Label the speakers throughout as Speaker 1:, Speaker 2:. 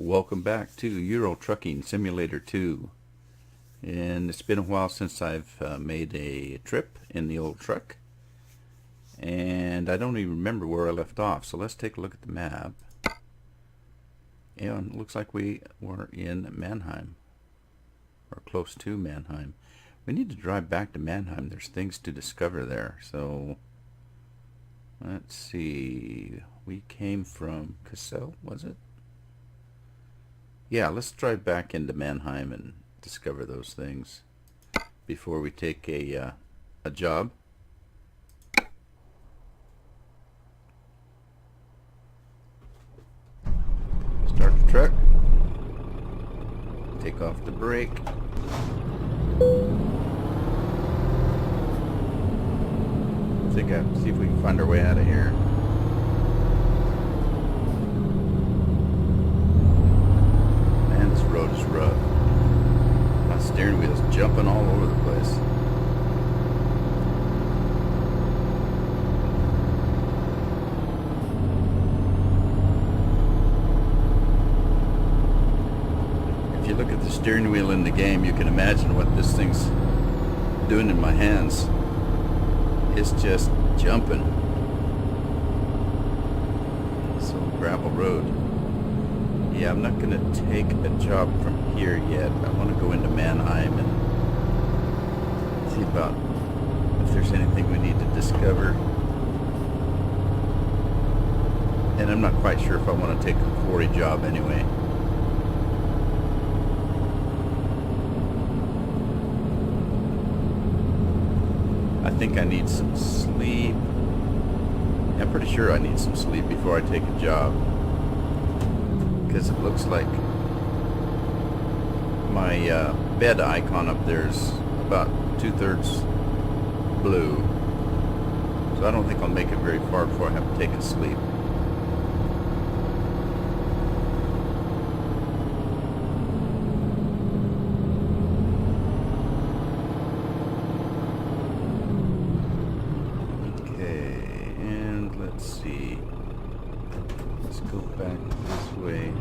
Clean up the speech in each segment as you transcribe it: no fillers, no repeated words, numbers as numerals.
Speaker 1: Welcome back to Euro Trucking Simulator 2. And it's been a while since I've made a trip in the old truck. And I don't even remember where I left off, so let's take a look at the map. And it looks like we were in Mannheim, or close to Mannheim. We need to drive back to Mannheim. There's things to discover there. So let's see. We came from Kassel, was it? Yeah, let's drive back into Mannheim and discover those things before we take a job. Start the truck. Take off the brake. See if we can find our way out of here. Man, this road is rough. My steering wheel's jumping all over the place. If you look at the steering wheel in the game, you can imagine what this thing's doing in my hands. It's just jumping. So gravel road. Yeah, I'm not going to take a job from here yet. I want to go into Mannheim and see about if there's anything we need to discover. And I'm not quite sure if I want to take a quarry job anyway. I think I need some sleep. I'm pretty sure I need some sleep before I take a job, because it looks like my bed icon up there is about 2/3 blue, so I don't think I'll make it very far before I have to take a sleep. Let's go back this way.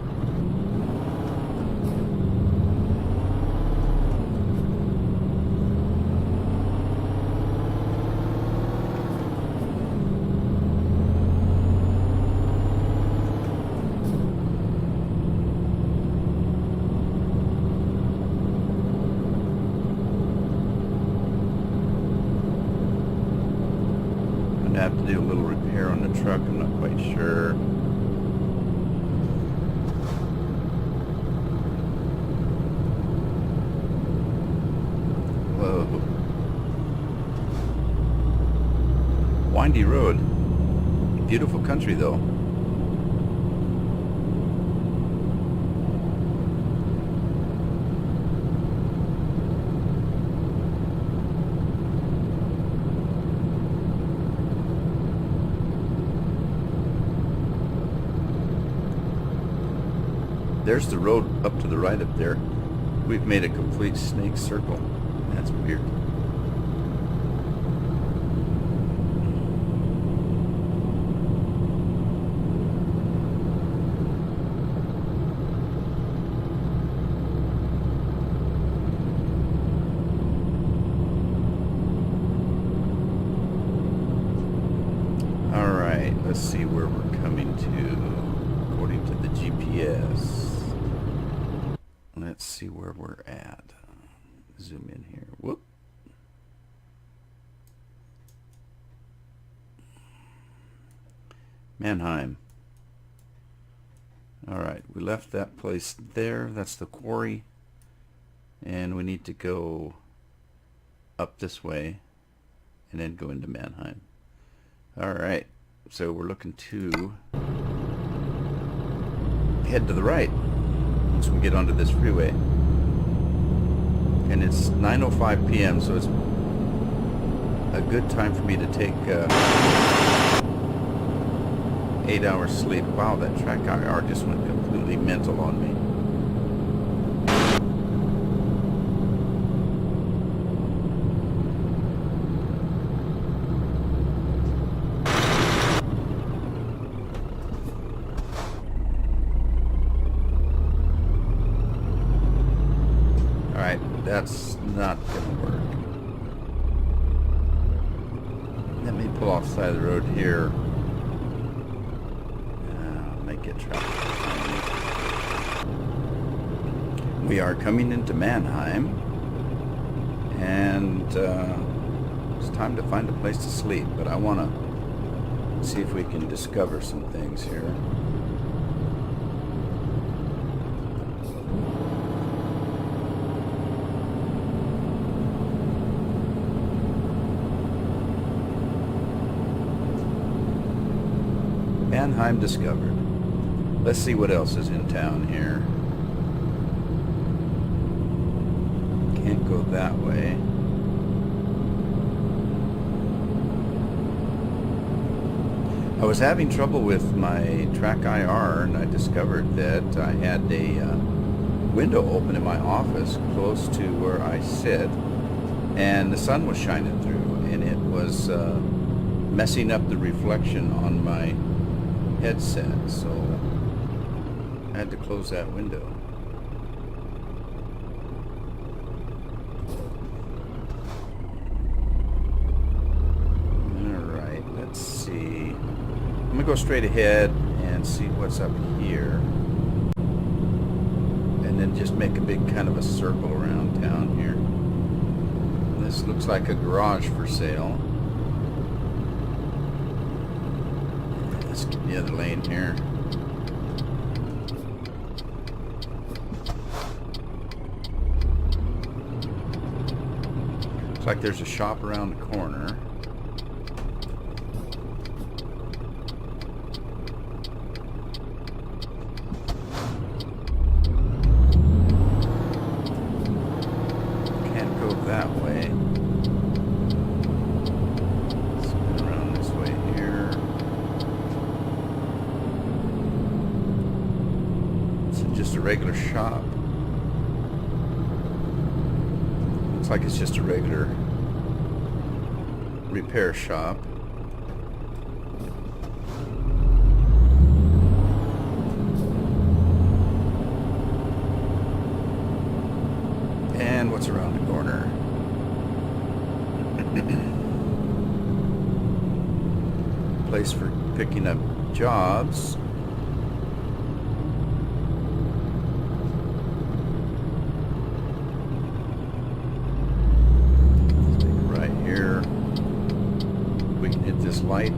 Speaker 1: I'm gonna have to do a little repair on the truck. I'm not quite sure. Whoa. Windy road. Beautiful country though. There's the road up to the right up there. We've made a complete snake circle. That's weird. All right, let's see where we're coming to according to the GPS. Let's see where we're at. Zoom in here. Whoop. Mannheim. Alright, we left that place there. That's the quarry. And we need to go up this way and then go into Mannheim. Alright, so we're looking to head to the right once we get onto this freeway. And it's 9:05 p.m. so it's a good time for me to take 8 hours sleep. Wow, that track IR just went completely mental on me. Alright, that's not gonna work. Let me pull off the side of the road here. Might get traffic. We are coming into Mannheim, and it's time to find a place to sleep, but I want to see if we can discover some things here. Mannheim discovered. Let's see what else is in town here. Can't go that way. I was having trouble with my track IR, and I discovered that I had a window open in my office close to where I sit, and the sun was shining through, and it was messing up the reflection on my headset, so I had to close that window. Alright, let's see. I'm gonna go straight ahead and see what's up here, and then just make a big kind of a circle around town here. This looks like a garage for sale. Let's get the other lane here. Looks like there's a shop around the corner. Can't go that way. Spin around this way here. It's just a regular shop. Looks like it's just a regular repair shop. And what's around the corner? Place for picking up jobs. This light.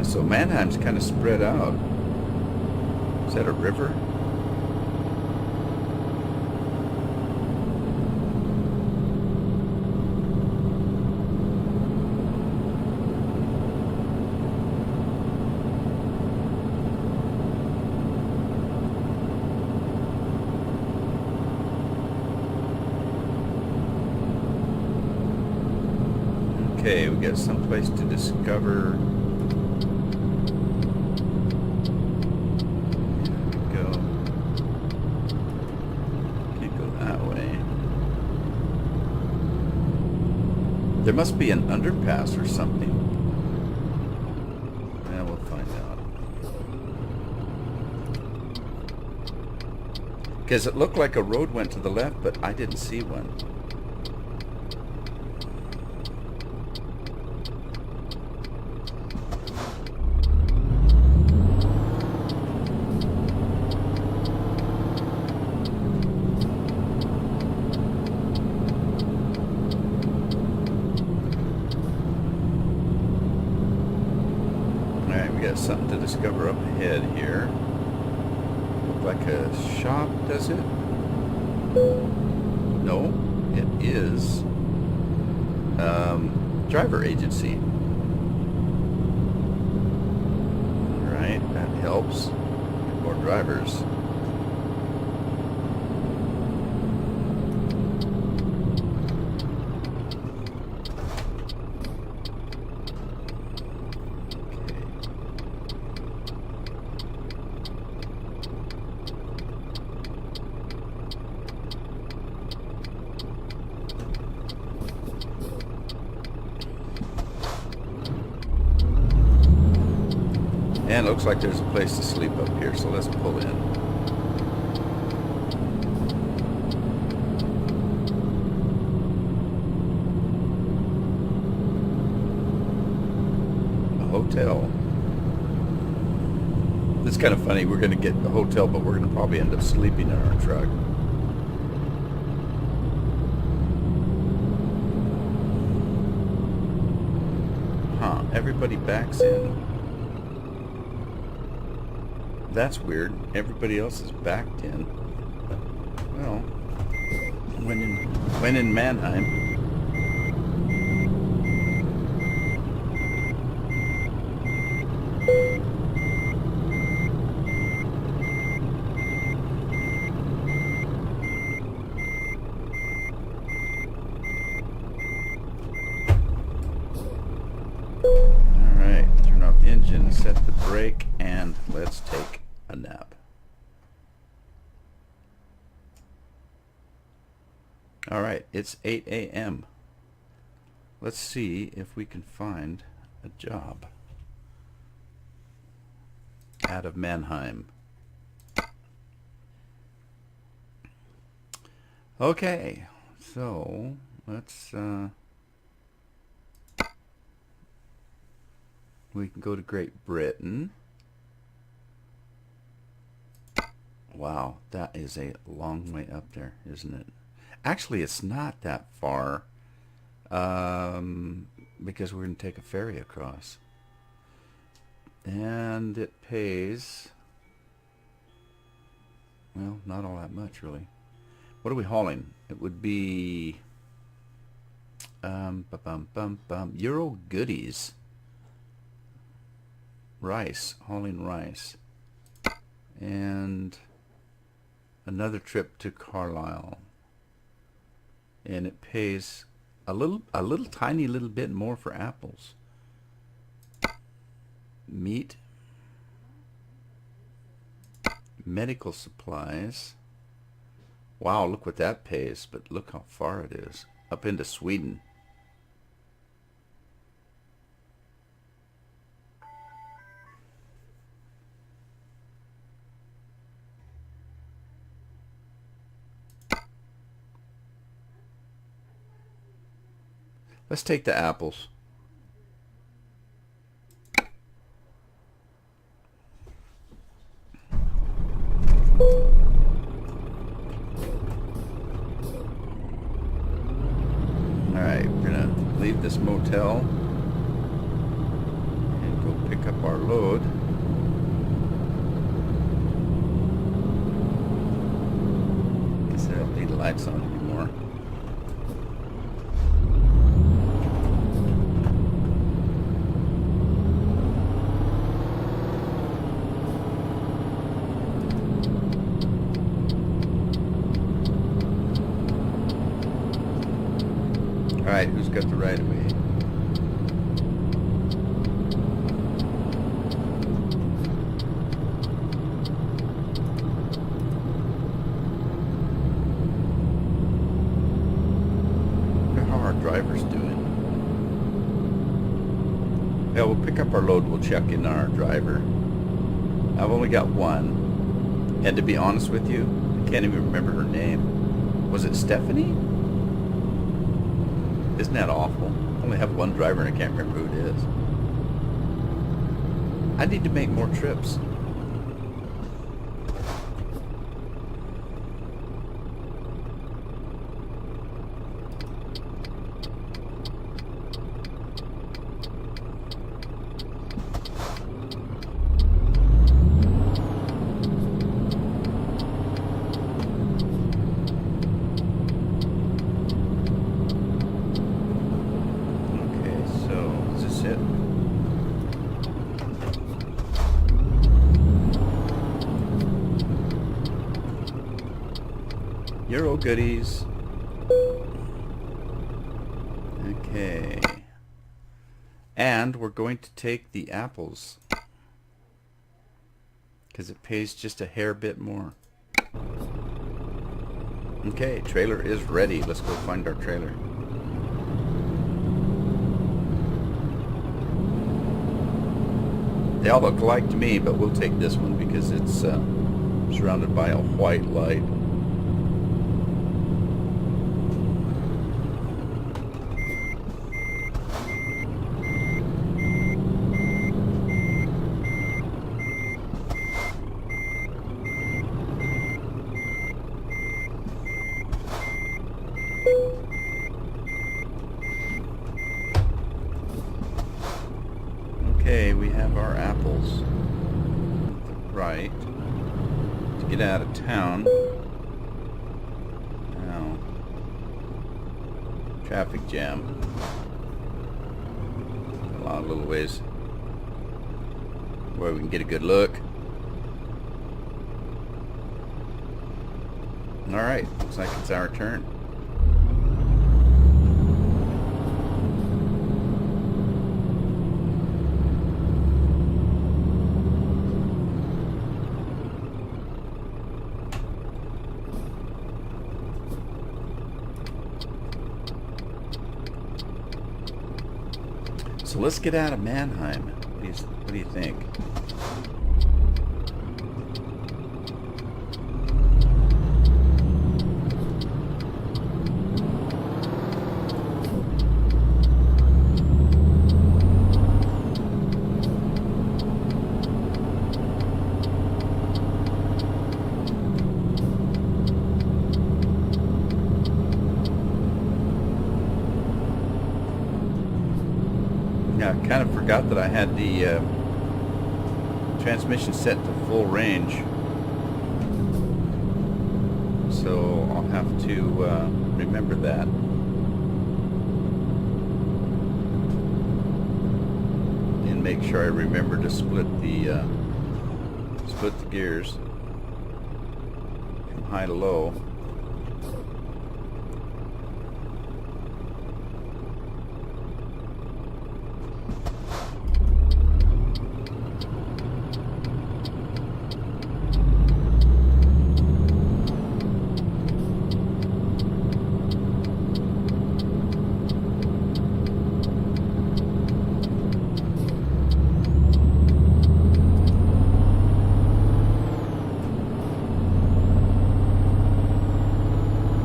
Speaker 1: So Mannheim's kind of spread out. Is that a river? Okay, we got someplace to discover. Here we go. Can't go that way. There must be an underpass or something. Yeah, we'll find out. Because it looked like a road went to the left, but I didn't see one. Got something to discover up ahead here. Look like a shop, does it? No, it is driver agency. Right, that helps. Get more drivers. And it looks like there's a place to sleep up here, so let's pull in. A hotel. It's kind of funny. We're going to get a hotel, but we're going to probably end up sleeping in our truck. Huh. Everybody backs in. That's weird. Everybody else is backed in. Well, when in Mannheim. All right, turn off the engine, set the brake, and let's take a nap. All right, it's 8 a.m. Let's see if we can find a job out of Mannheim. Okay, so let's we can go to Great Britain. Wow, that is a long way up there, isn't it? Actually, it's not that far, because we're going to take a ferry across. And it pays, well, not all that much, really. What are we hauling? It would be Euro goodies. Rice, hauling rice. And another trip to Carlisle. And it pays a little tiny little bit more for apples. Meat. Medical supplies. Wow, look what that pays, but look how far it is. Up into Sweden. Let's take the apples. Alright, we're gonna leave this motel and go pick up our load. Guess I don't need the lights on anymore. Alright, who's got the right of way? Look how our driver's doing. Yeah, we'll pick up our load, we'll check in on our driver. I've only got one. And to be honest with you, I can't even remember her name. Was it Stephanie? Isn't that awful? I only have one driver and I can't remember who it is. I need to make more trips. Euro goodies. Okay. And we're going to take the apples because it pays just a hair bit more. Okay, trailer is ready. Let's go find our trailer. They all look alike to me, but we'll take this one because it's surrounded by a white light. Okay, we have our apples. Right. To get out of town. Now, traffic jam. A lot of little ways where we can get a good look. Alright, looks like it's our turn. So let's get out of Mannheim. What do you think? Yeah, I kind of forgot that I had the transmission set to full range, so I'll have to remember that. And make sure I remember to split the gears from high to low.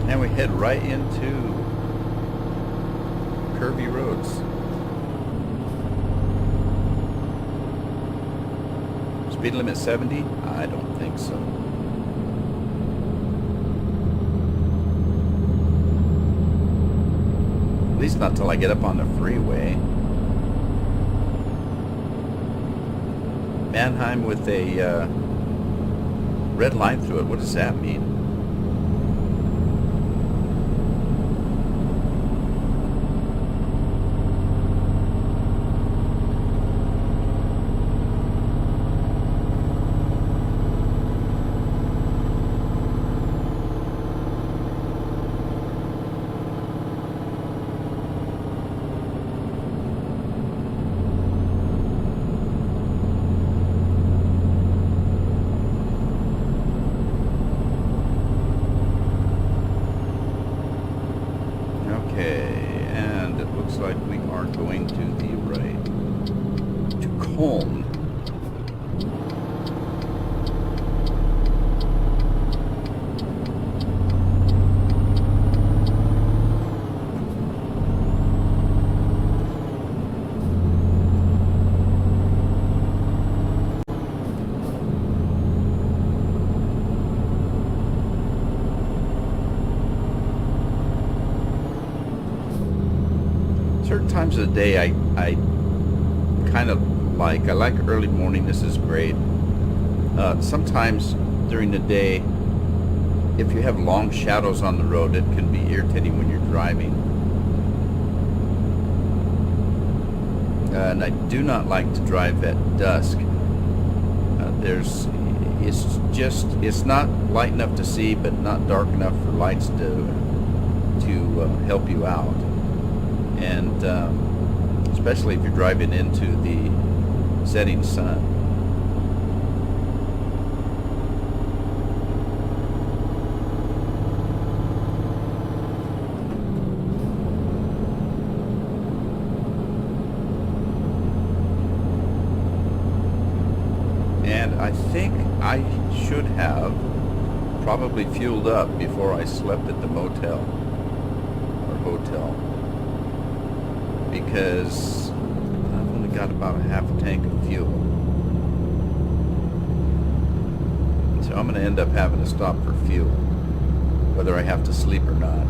Speaker 1: And we head right into curvy roads. Speed limit 70? I don't think so. At least not till I get up on the freeway. Mannheim with a red line through it. What does that mean? Okay, and it looks like we are going to the right. To Cologne. Certain times of the day I kind of like. I like early morning. This is great. Sometimes during the day, if you have long shadows on the road, it can be irritating when you're driving. And I do not like to drive at dusk. It's not light enough to see, but not dark enough for lights to help you out. And especially if you're driving into the setting sun. I should have probably fueled up before I slept at the motel or hotel, because I've only got about a half a tank of fuel. So I'm going to end up having to stop for fuel, whether I have to sleep or not.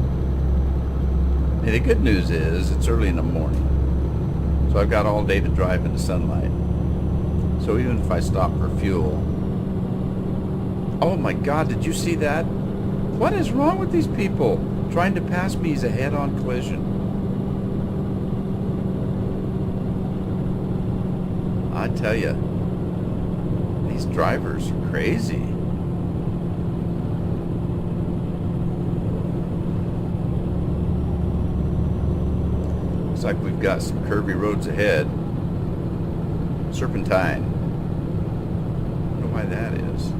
Speaker 1: And the good news is it's early in the morning, so I've got all day to drive in the sunlight. So even if I stop for fuel... Oh my God, did you see that? What is wrong with these people? Trying to pass me is a head-on collision. I tell you, these drivers are crazy. Looks like we've got some curvy roads ahead. Serpentine. I don't know why that is.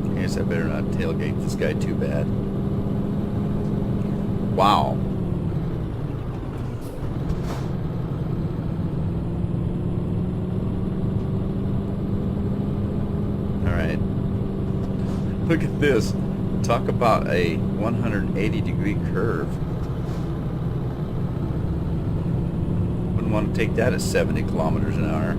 Speaker 1: I guess I better not tailgate this guy too bad. Wow. Alright. Look at this. Talk about a 180-degree curve. Wouldn't want to take that at 70 kilometers an hour.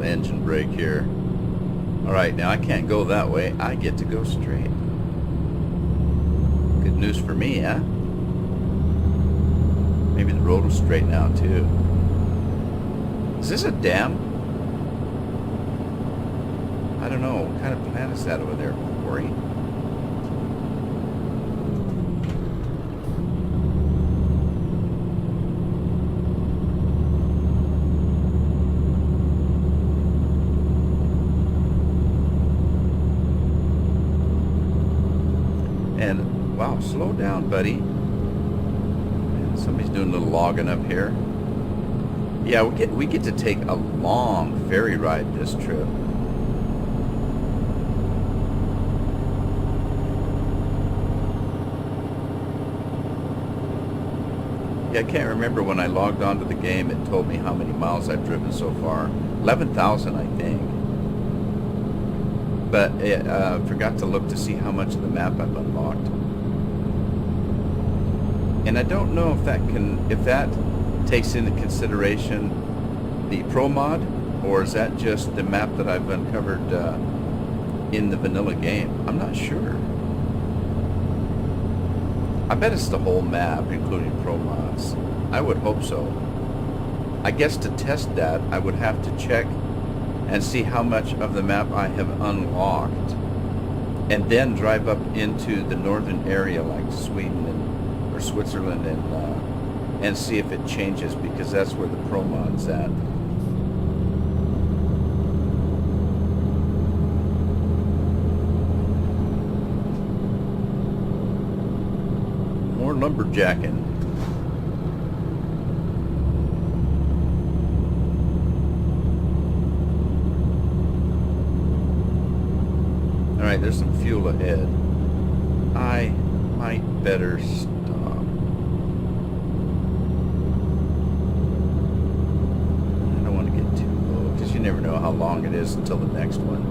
Speaker 1: Engine brake here. Alright, now I can't go that way. I get to go straight. Good news for me, huh? Maybe the road will straighten out too. Is this a dam? I don't know. What kind of plant is that over there? Quarry? And wow, slow down, buddy. Somebody's doing a little logging up here. Yeah, we get to take a long ferry ride this trip. Yeah, I can't remember when I logged onto the game. It told me how many miles I've driven so far. 11,000, I think. But I forgot to look to see how much of the map I've unlocked. And I don't know if that takes into consideration the Pro mod, or is that just the map that I've uncovered in the vanilla game? I'm not sure. I bet it's the whole map, including Pro mods. I would hope so. I guess to test that, I would have to check and see how much of the map I have unlocked, and then drive up into the northern area like Sweden or Switzerland and see if it changes, because that's where the Pro mod's at. More lumberjacking. Alright, there's some fuel ahead. I might better stop. I don't want to get too low, because you never know how long it is until the next one.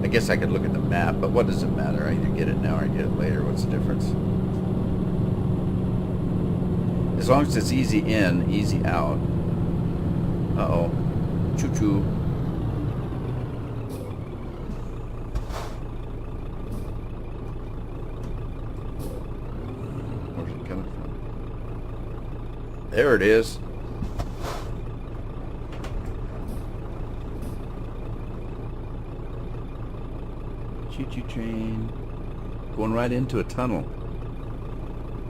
Speaker 1: I guess I could look at the map, but what does it matter? I either get it now or I get it later. What's the difference? As long as it's easy in, easy out. Uh-oh. Choo-choo. There it is. Choo-choo train. Going right into a tunnel.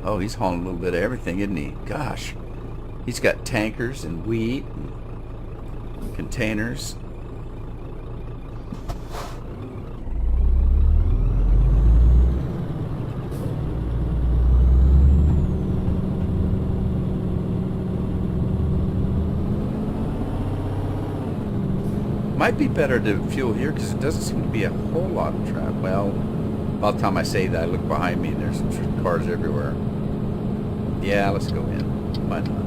Speaker 1: Oh, he's hauling a little bit of everything, isn't he? Gosh. He's got tankers and wheat and containers. Might be better to fuel here because it doesn't seem to be a whole lot of traffic. Well, by the time I say that, I look behind me and there's cars everywhere. Yeah, let's go in. Why not?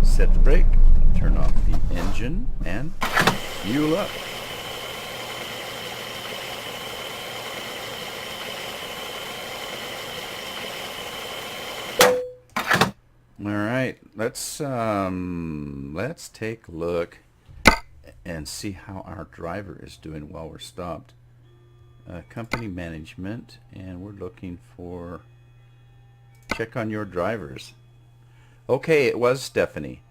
Speaker 1: Set the brake, turn off the engine, and fuel up. All right, let's take a look and see how our driver is doing while we're stopped. Company management, and we're looking for check on your drivers. Okay, it was Stephanie.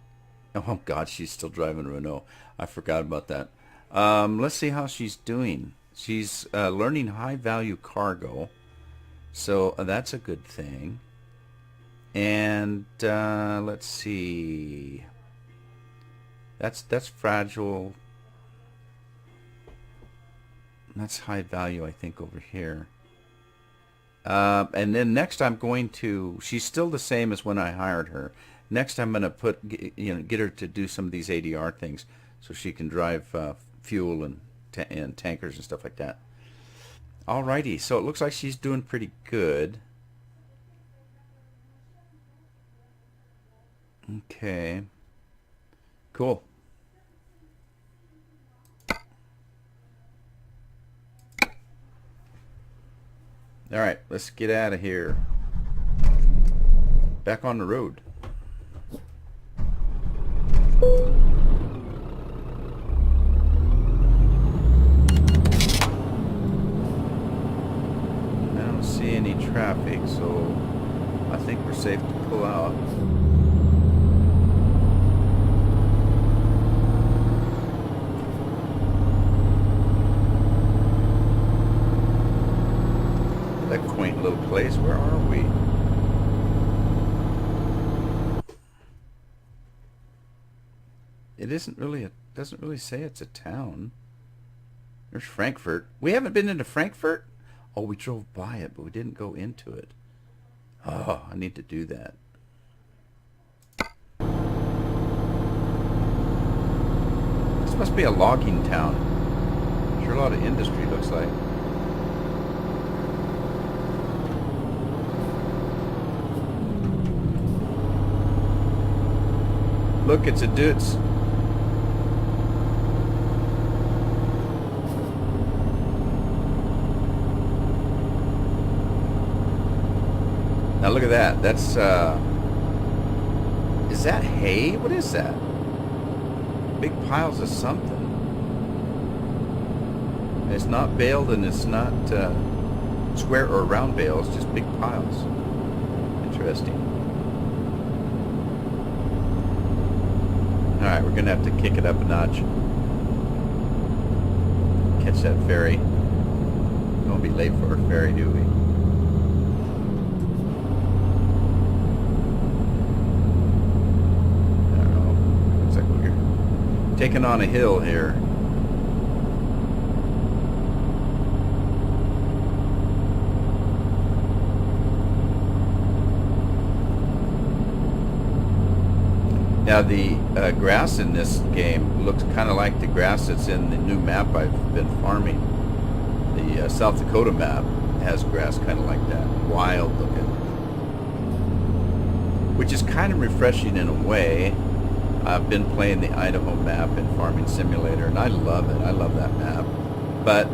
Speaker 1: Oh God, she's still driving Renault. I forgot about that. Let's see how she's doing. She's learning high value cargo, so that's a good thing. And let's see. That's fragile. That's high value, I think, over here. And then next I'm going to, she's still the same as when I hired her. Next I'm going to get her to do some of these ADR things so she can drive fuel and tankers and stuff like that. Alrighty, so it looks like she's doing pretty good. Okay. Cool. Alright, let's get out of here. Back on the road. I don't see any traffic, so I think we're safe to pull out. That quaint little place. Where are we? It isn't really doesn't really say it's a town. There's Frankfurt. We haven't been into Frankfurt? Oh, we drove by it, but we didn't go into it. Oh, I need to do that. This must be a logging town. Sure, a lot of industry looks like. Look, it's a Dutz. Now look at that. That's is that hay? What is that? Big piles of something. It's not baled and it's not square or round bales, just big piles. Interesting. Alright, we're gonna have to kick it up a notch. Catch that ferry. Don't be late for our ferry, do we? I don't know. Looks like we're taking on a hill here. Now the grass in this game looks kind of like the grass that's in the new map I've been farming. The South Dakota map has grass kind of like that, wild looking, which is kind of refreshing in a way. I've been playing the Idaho map in Farming Simulator, and I love it. I love that map, but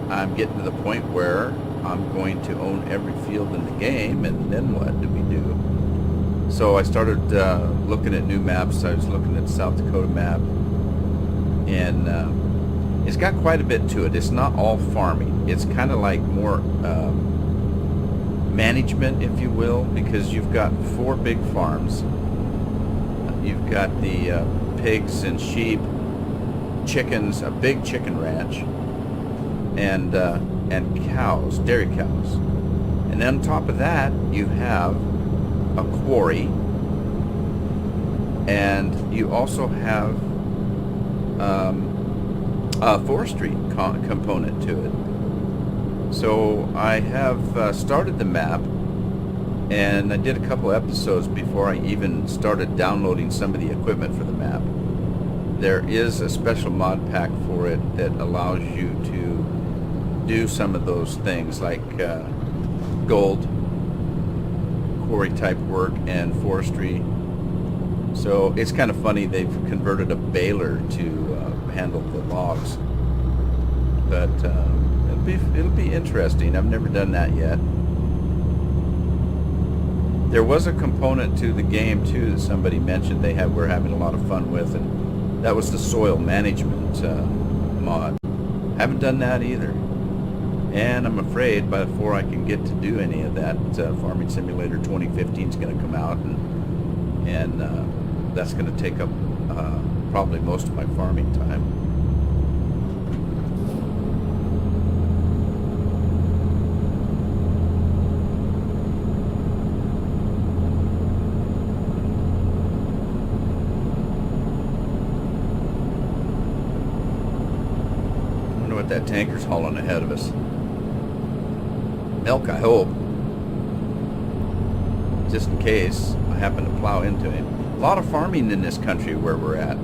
Speaker 1: I'm getting to the point where I'm going to own every field in the game, and then what do we do? So I started looking at new maps. I was looking at the South Dakota map, and it's got quite a bit to it. It's not all farming. It's kind of like more management, if you will, because you've got 4 big farms, you've got the pigs and sheep, chickens, a big chicken ranch, and cows, dairy cows. And then on top of that, you have a quarry, and you also have a forestry component to it. So I have started the map, and I did a couple episodes before I even started downloading some of the equipment for the map. There is a special mod pack for it that allows you to do some of those things like gold, quarry type work, and forestry. So it's kind of funny, they've converted a baler to handle the logs. But it'll be interesting. I've never done that yet. There was a component to the game too that somebody mentioned were having a lot of fun with, and that was the soil management mod. Haven't done that either. And I'm afraid before I can get to do any of that, Farming Simulator 2015 is going to come out, and that's going to take up probably most of my farming time. I wonder what that tanker's hauling ahead of us. Milk, I hope. Just in case I happen to plow into him. A lot of farming in this country where we're at.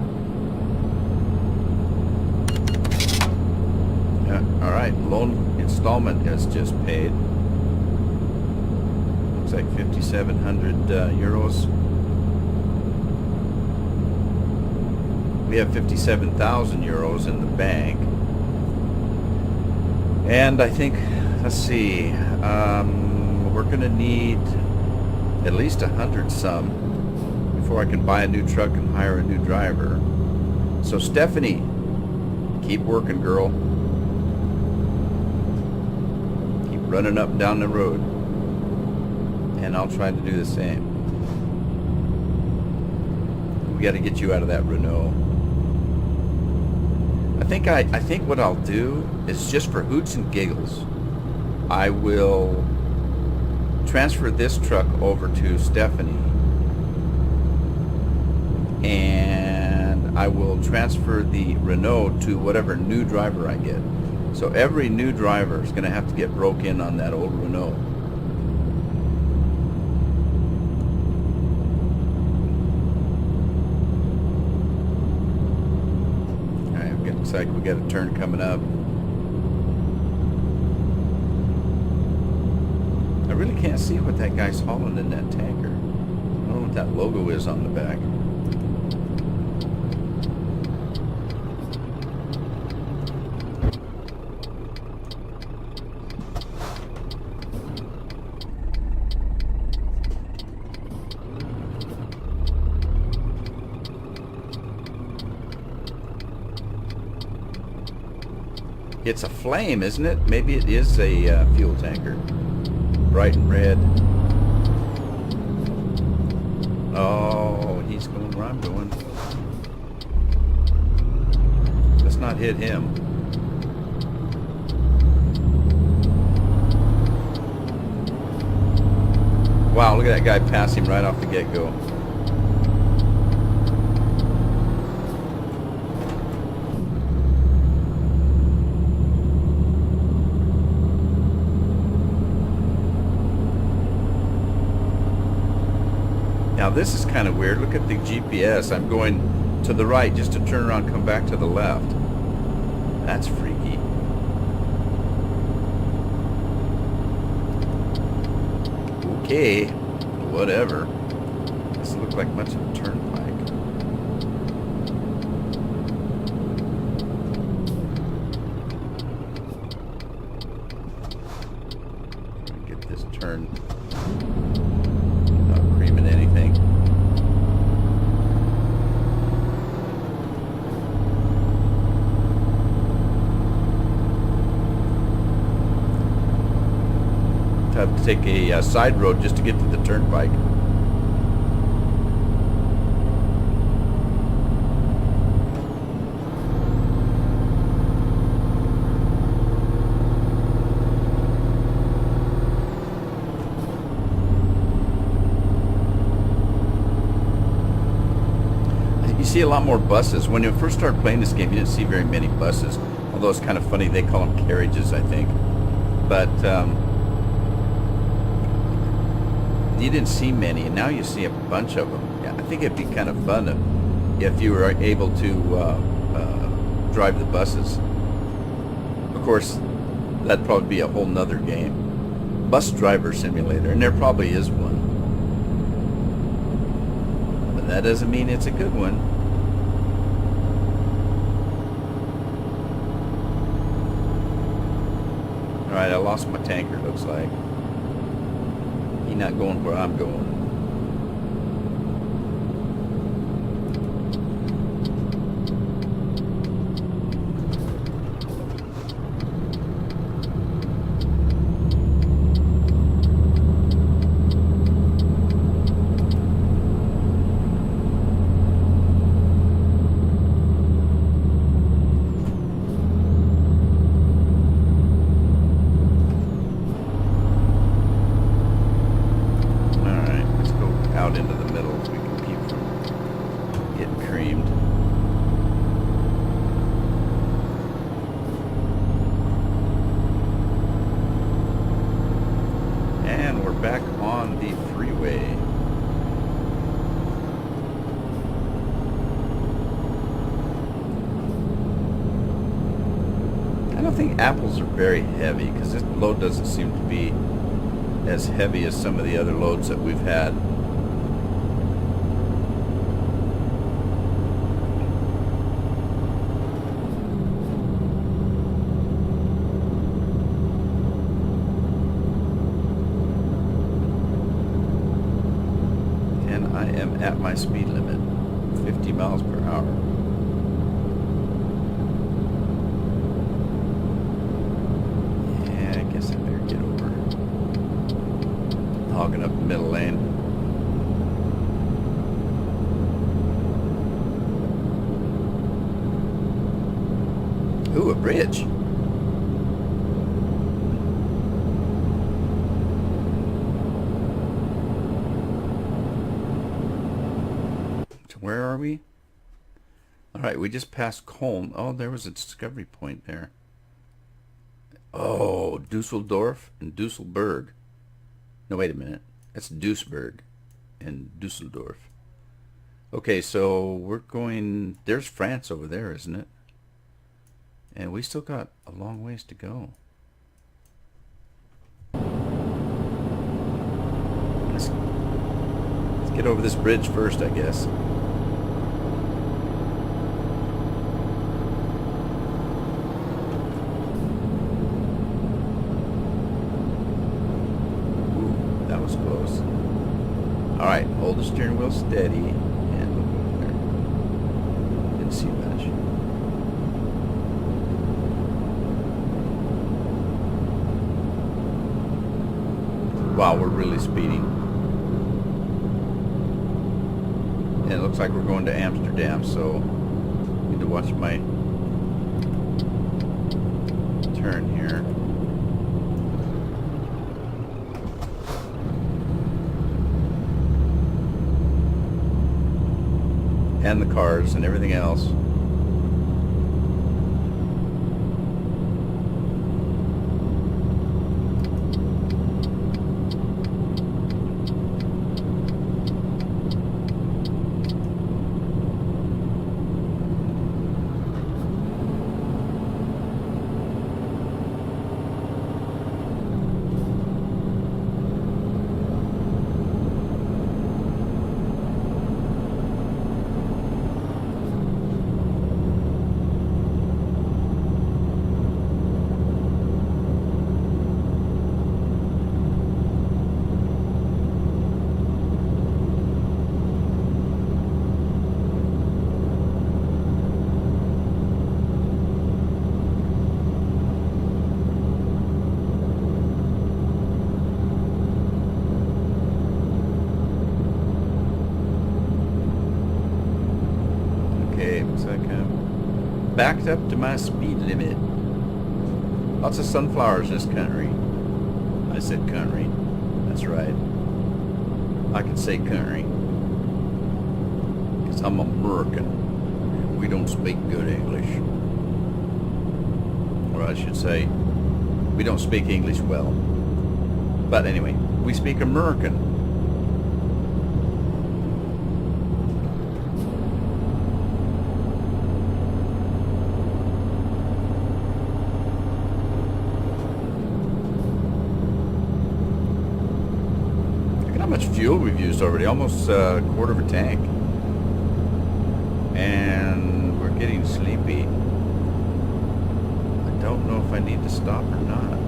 Speaker 1: Yeah, alright, loan installment is just paid. Looks like 5,700 euros. We have 57,000 euros in the bank. And I think, let's see, we're going to need at least 100 some before I can buy a new truck and hire a new driver. So Stephanie, keep working, girl. Keep running up and down the road. And I'll try to do the same. We got to get you out of that Renault. I think what I'll do is, just for hoots and giggles, I will transfer this truck over to Stephanie, and I will transfer the Renault to whatever new driver I get. So every new driver is going to have to get broke in on that old Renault. Alright, looks like we got a turn coming up. I really can't see what that guy's hauling in that tanker. I don't know what that logo is on the back. It's a flame, isn't it? Maybe it is a fuel tanker. Bright and red. Oh, he's going where I'm going. Let's not hit him. Wow, look at that guy pass him right off the get-go. Now this is kind of weird. Look at the GPS. I'm going to the right just to turn around and come back to the left. That's freaky. Okay, whatever. Doesn't look like much of a turnpike. Get this turn. Not creaming anything. Have to take a side road just to get to the turnpike. see a lot more buses. When you first started playing this game, you didn't see very many buses. Although it's kind of funny, they call them carriages, I think. But you didn't see many, and now you see a bunch of them. Yeah, I think it'd be kind of fun if you were able to drive the buses. Of course, that'd probably be a whole nother game. Bus driver simulator, and there probably is one. But that doesn't mean it's a good one. Alright, I lost my tanker, looks like. He's not going where I'm going. Into the middle so we can keep from getting creamed. And we're back on the freeway. I don't think apples are very heavy because this load doesn't seem to be as heavy as some of the other loads that we've had. I am at my speed limit, 50 miles per hour. Yeah, I guess I better get over. Hogging up the middle lane. Ooh, a bridge. Where are we? Alright, we just passed Cologne. Oh, there was a discovery point there. Oh, Dusseldorf and Dusselberg. No, wait a minute. That's Duisburg and Dusseldorf. Okay, so we're going... There's France over there, isn't it? And we still got a long ways to go. Let's get over this bridge first, I guess. Close. Alright, hold the steering wheel steady and look over there. Didn't see much. Wow, we're really speeding. And it looks like we're going to Amsterdam, so I need to watch my turn here. And the cars and everything else. Looks like I'm backed up to my speed limit. Lots of sunflowers in this country. I said country. That's right. I can say country. Because I'm American. we don't speak good English. Or I should say, we don't speak English well. But anyway, we speak American. Look at how much fuel we've used already, almost a quarter of a tank. And we're getting sleepy. I don't know if I need to stop or not.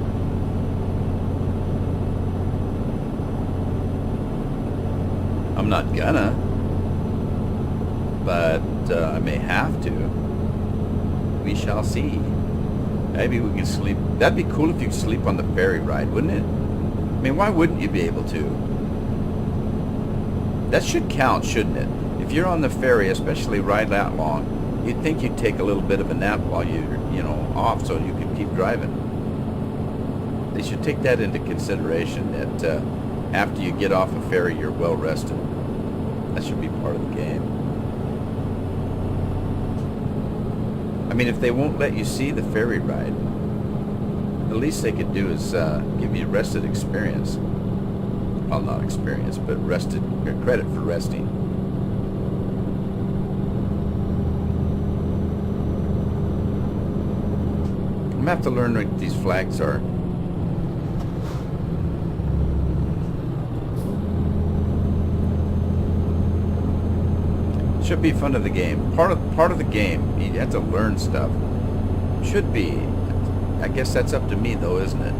Speaker 1: I'm not gonna, but I may have to. We shall see. Maybe we can sleep. That'd be cool if you could sleep on the ferry ride, wouldn't it? I mean, why wouldn't you be able to? That should count, shouldn't it? If you're on the ferry, especially ride that long, you'd think you'd take a little bit of a nap while you're, off so you could keep driving. They should take that into consideration, that after you get off a ferry, you're well rested. That should be part of the game. I mean, if they won't let you see the ferry ride, the least they could do is give you a rested experience. Well, not experience, but rested, or credit for resting. I'm gonna have to learn what these flags are. Should be fun of the game. Part of the game. You have to learn stuff. Should be. I guess that's up to me though, isn't it?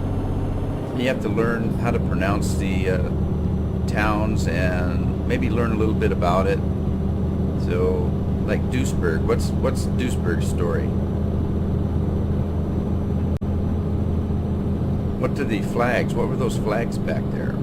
Speaker 1: You have to learn how to pronounce the towns and maybe learn a little bit about it. So, like Duisburg. What's Duisburg's story? What are the flags? What were those flags back there?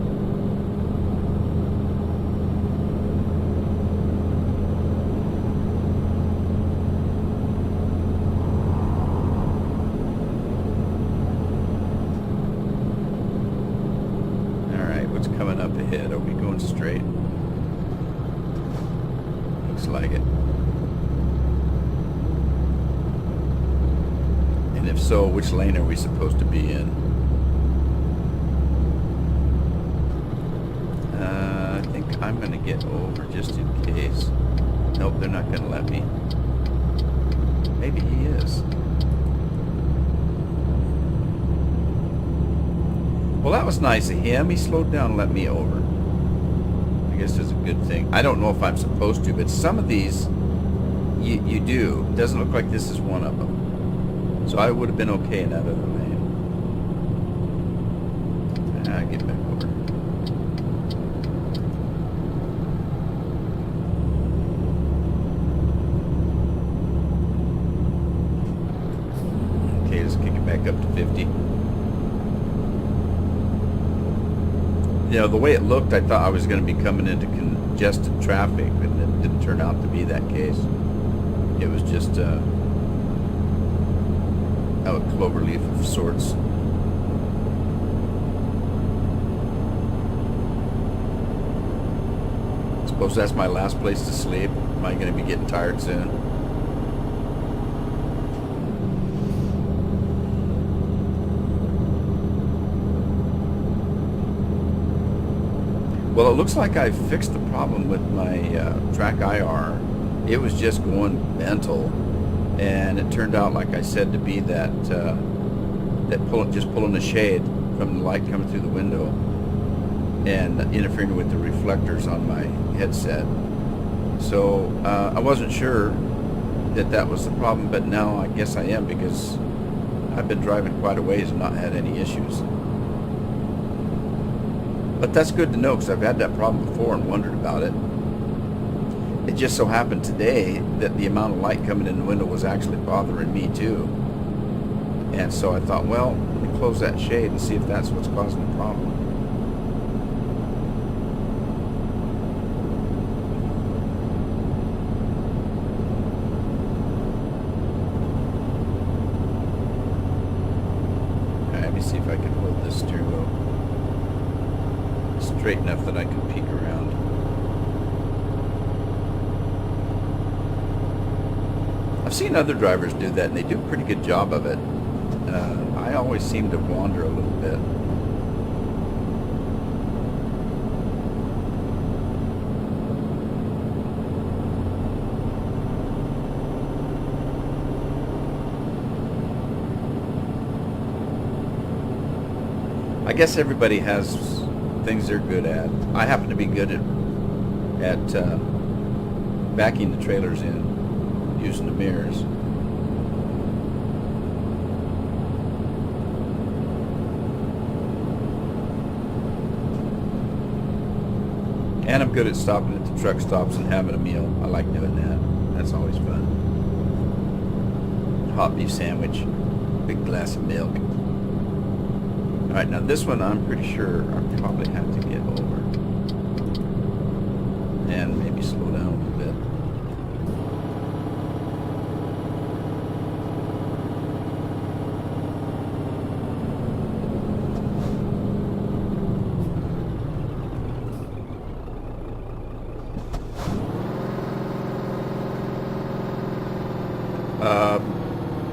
Speaker 1: Coming up ahead. Are we going straight? Looks like it. And if so, which lane are we supposed to be in? I think I'm going to get over just in case. Nope, they're not going to let me. Maybe he is. Well, that was nice of him. He slowed down and let me over. I guess it's a good thing. I don't know if I'm supposed to, but some of these, you do. It doesn't look like this is one of them. So I would have been okay in that other lane. Get back over. Okay, let's kick it back up to 50. The way it looked, I thought I was going to be coming into congested traffic, and it didn't turn out to be that case. It was just a cloverleaf of sorts. Suppose that's my last place to sleep. Am I going to be getting tired soon? Well, it looks like I fixed the problem with my track IR. It was just going mental, and it turned out, like I said, to be that just pulling the shade from the light coming through the window and interfering with the reflectors on my headset. So I wasn't sure that was the problem, but now I guess I am, because I've been driving quite a ways and not had any issues. But that's good to know, because I've had that problem before and wondered about it. It just so happened today that the amount of light coming in the window was actually bothering me too. And so I thought, well, let me close that shade and see if that's what's causing the problem. Alright, let me see if I can hold this steering wheel straight enough that I can peek around. I've seen other drivers do that, and they do a pretty good job of it. I always seem to wander a little bit. I guess everybody has things they're good at. I happen to be good at backing the trailers in, using the mirrors. And I'm good at stopping at the truck stops and having a meal. I like doing that. That's always fun. Hot beef sandwich, big glass of milk. Alright, now this one I'm pretty sure I probably have to get over. And maybe slow down a little bit.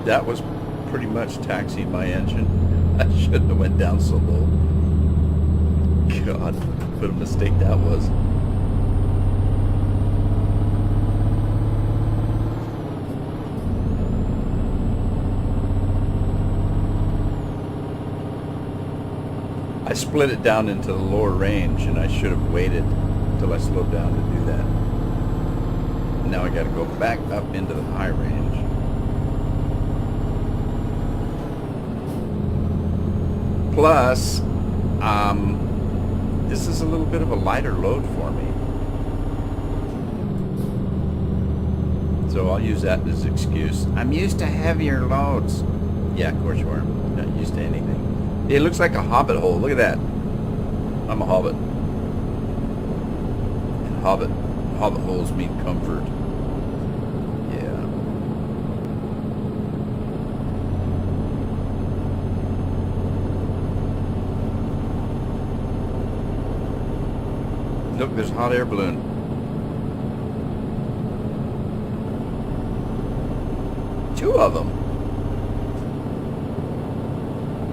Speaker 1: That was pretty much taxiing my engine. I shouldn't have went down so low. God, what a mistake that was. I split it down into the lower range, and I should have waited until I slowed down to do that. Now I got to go back up into the high range. Plus, this is a little bit of a lighter load for me. So I'll use that as an excuse. I'm used to heavier loads. Yeah, of course you are. Not used to anything. It looks like a hobbit hole. Look at that. I'm a hobbit. And hobbit holes mean comfort. Look, there's a hot air balloon. Two of them.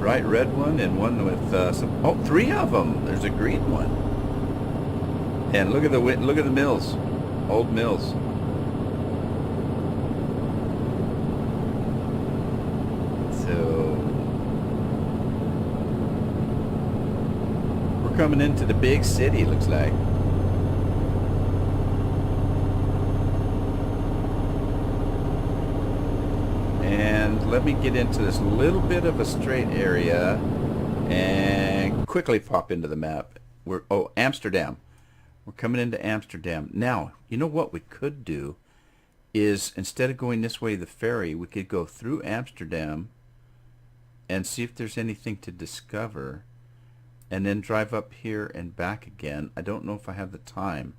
Speaker 1: Bright red one and one with some. Oh, three of them. There's a green one. And look at the mills, old mills. So we're coming into the big city. Looks like. And let me get into this little bit of a straight area and quickly pop into the map. Amsterdam. We're coming into Amsterdam. Now, you know what we could do is, instead of going this way, the ferry, we could go through Amsterdam and see if there's anything to discover, and then drive up here and back again. I don't know if I have the time.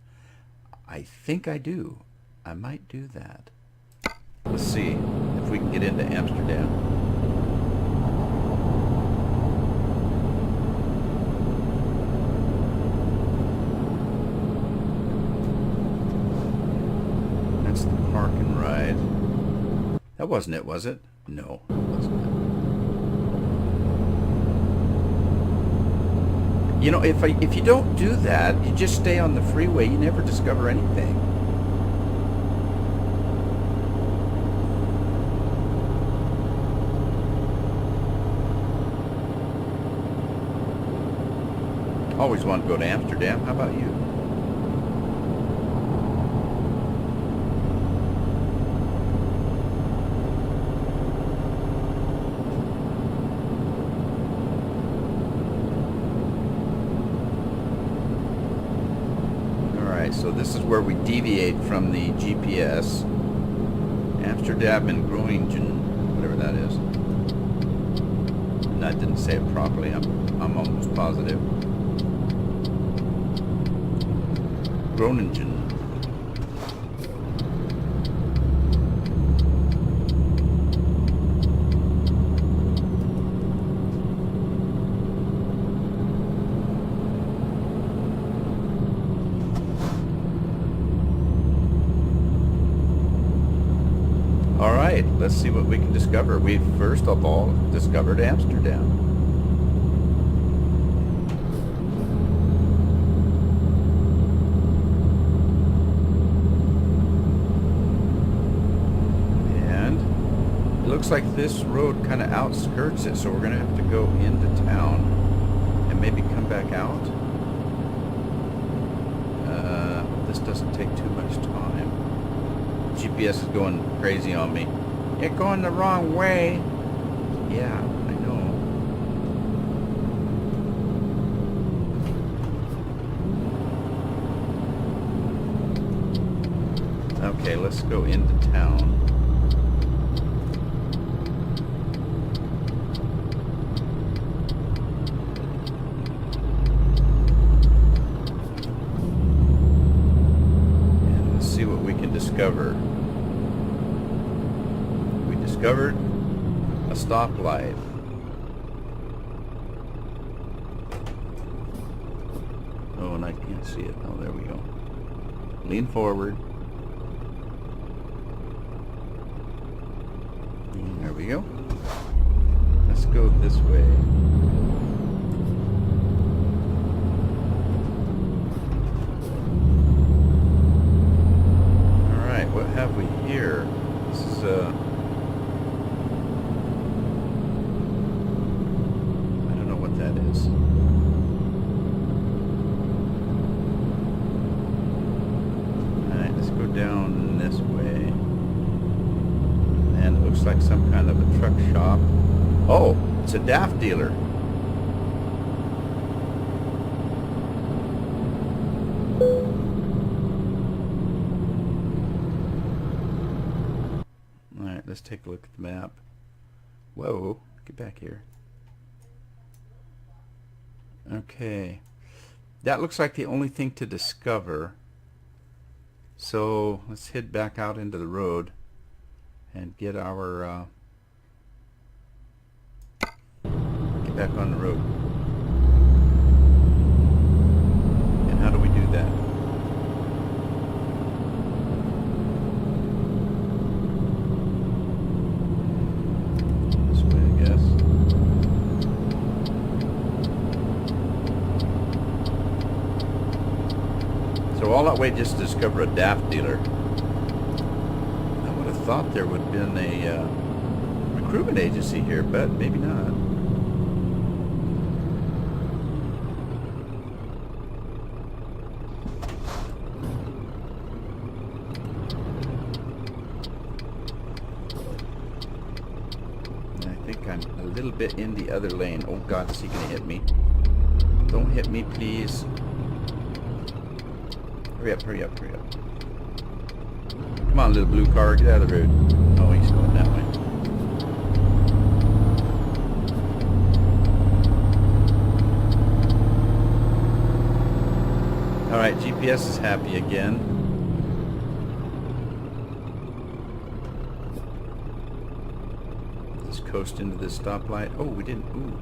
Speaker 1: I think I do. I might do that. Let's see if we can get into Amsterdam. That's the park and ride. That wasn't it, was it? No, it wasn't it. You know, if you don't do that, you just stay on the freeway, you never discover anything. Always want to go to Amsterdam. How about you? Alright, so this is where we deviate from the GPS. Amsterdam and Groningen, whatever that is. And I didn't say it properly. I'm almost positive. Groningen. All right. let's see what we can discover. We first of all discovered Amsterdam. And it looks like this road kind of outskirts it, so we're going to have to go into town and maybe come back out. This doesn't take too much time. GPS is going crazy on me. You're going the wrong way. Yeah, I know. Okay, let's go into town. And let's see what we can discover. We discovered a stoplight. Oh, and I can't see it. Oh, there we go. Lean forward. And there we go. Let's go this way. Alright, what have we here? This is I don't know what that is. Alright, let's go down this way. And it looks like some kind of a truck shop. Oh, it's a DAF dealer. Alright, let's take a look at the map. Whoa, get back here. Okay. That looks like the only thing to discover. So let's head back out into the road and get our get back on the road. And how do we do that? This way, I guess. So all that way just to discover a DAF dealer. I would have thought there would have been a recruitment agency here, but maybe not. And I think I'm a little bit in the other lane. Oh God, is he gonna hit me? Don't hit me, please. Hurry up, hurry up, hurry up. Come on, little blue car, get out of the road. Oh, he's going that way. Alright, GPS is happy again. Let's coast into this stoplight. Oh, we didn't. Ooh.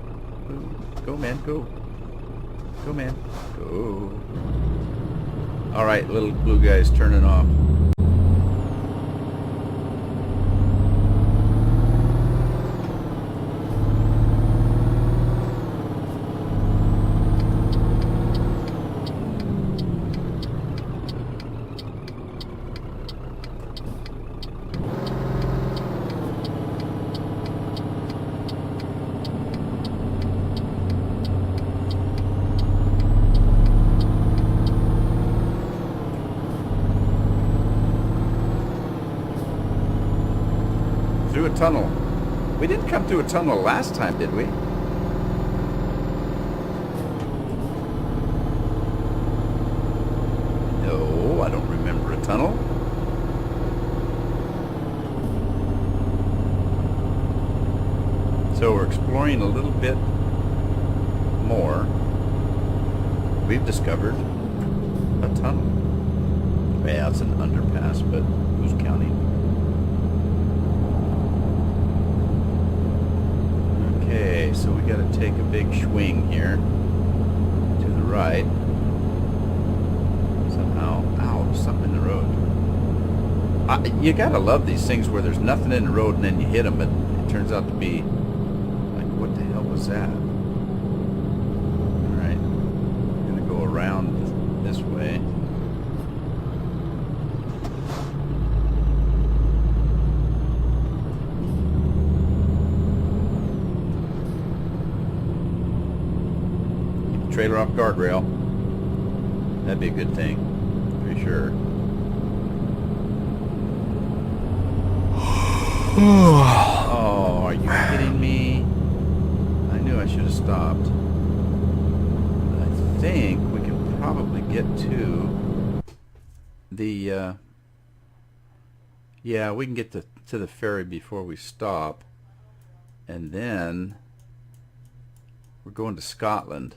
Speaker 1: Ooh. Go, man, go. Go, man. Go. Alright, little blue guy's turning off. Through a tunnel. We didn't come through a tunnel last time, did we? No, I don't remember a tunnel. So we're exploring a little bit more. We've discovered a tunnel. Yeah, it's an underpass, but who's counting? Okay, so we got to take a big swing here to the right. Somehow, ow, something in the road. You gotta love these things where there's nothing in the road and then you hit them, but it turns out to be like, what the hell was that? Alright, I'm gonna go around this way. Keep the trailer off guardrail. That'd be a good thing, for sure. Oh, are you kidding me? I knew I should have stopped. I think we can probably get to the, yeah, we can get to the ferry before we stop. And then we're going to Scotland.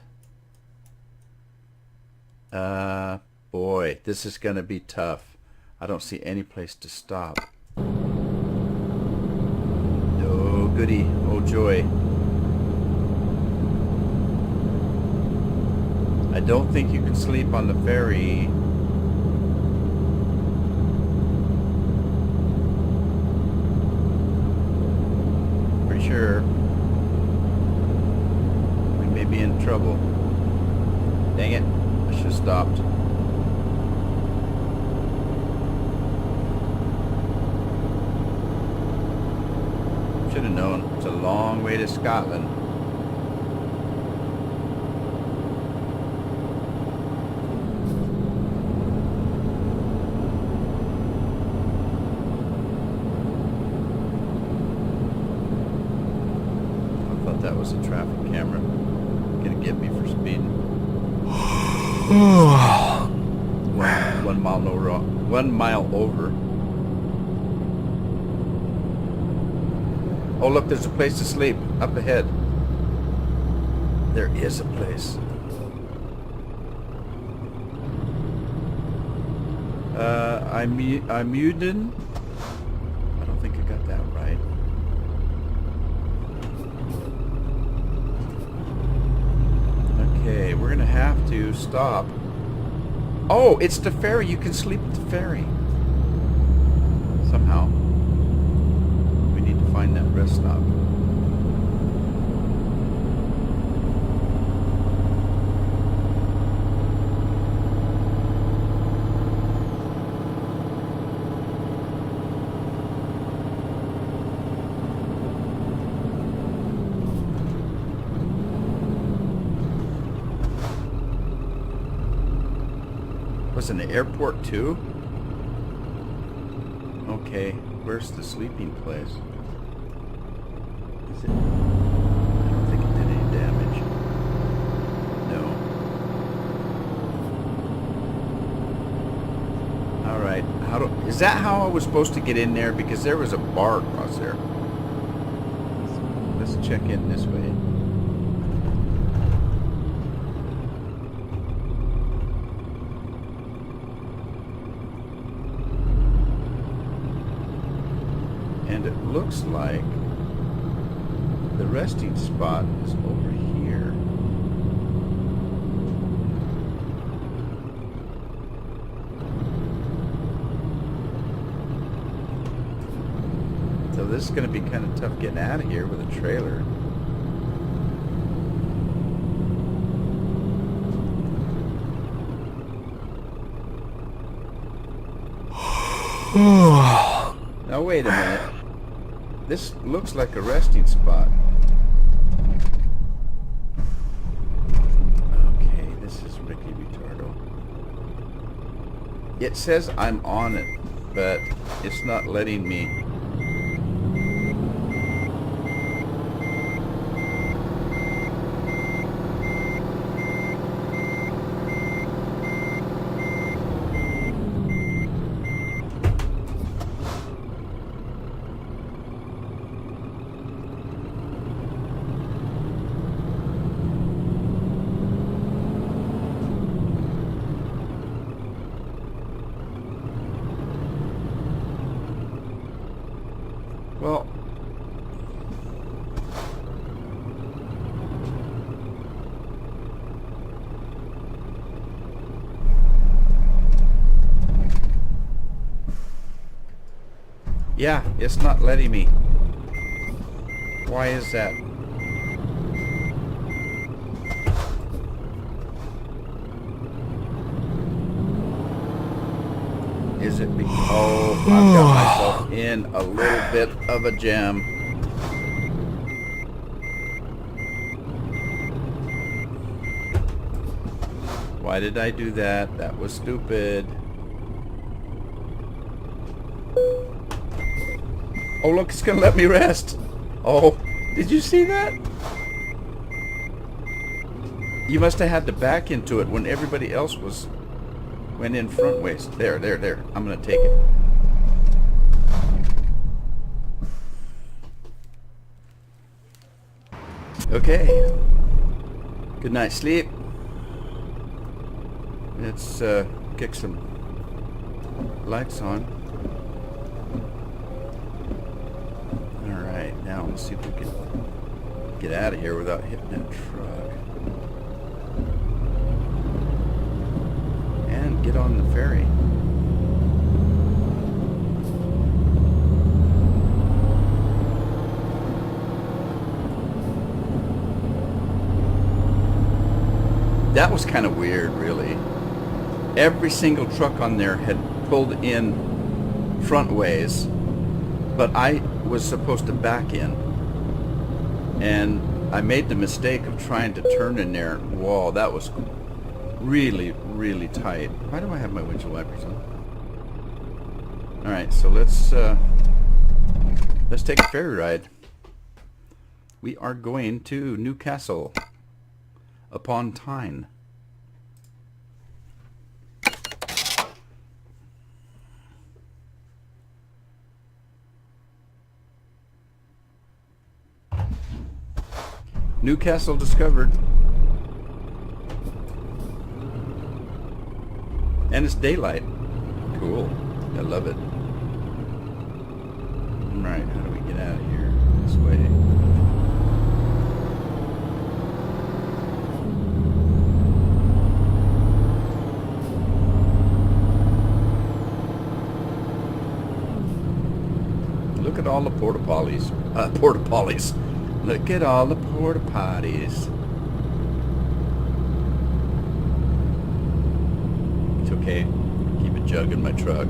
Speaker 1: Boy, this is going to be tough. I don't see any place to stop. Oh, goody. Oh, joy. I don't think you can sleep on the ferry. Pretty sure we may be in trouble. Dang it. I should have stopped. Should have known. It's a long way to Scotland. I thought that was a traffic camera. Gonna get me for speeding. 1 mile over. 1 mile over. Oh, look, there's a place to sleep up ahead. There is a place. I'm Uden. I don't think I got that right. Okay, we're gonna have to stop. Oh, it's the ferry. You can sleep at the ferry. Somehow. We need to find that rest stop. Was in the airport too? Okay, where's the sleeping place? Is it? I don't think it did any damage. No. Alright, is that how I was supposed to get in there? Because there was a bar across there. Let's check in this way. And it looks like the resting spot is over here. So this is going to be kind of tough getting out of here with a trailer. Now wait a minute. This looks like a resting spot. Okay, this is Ricky Ritardo. It says I'm on it, but it's not letting me. Yeah, it's not letting me. Why is that? Is it because... Oh, I've got myself in a little bit of a jam. Why did I do that? That was stupid. Oh, look, it's going to let me rest. Oh, did you see that? You must have had to back into it when everybody else went in front ways. There. I'm going to take it. Okay. Good night's sleep. Let's kick some lights on. Alright, now let's see if we can get out of here without hitting that truck. And get on the ferry. That was kind of weird, really. Every single truck on there had pulled in front ways, but I was supposed to back in. And I made the mistake of trying to turn in there. Whoa, that was really, really tight. Why do I have my windshield wipers on? Alright, so let's take a ferry ride. We are going to Newcastle upon Tyne. Newcastle discovered. And it's daylight. Cool. I love it. Alright, how do we get out of here? This way. Look at all the porta potties. Look at all the porta potties. It's okay. Keep a jug in my truck.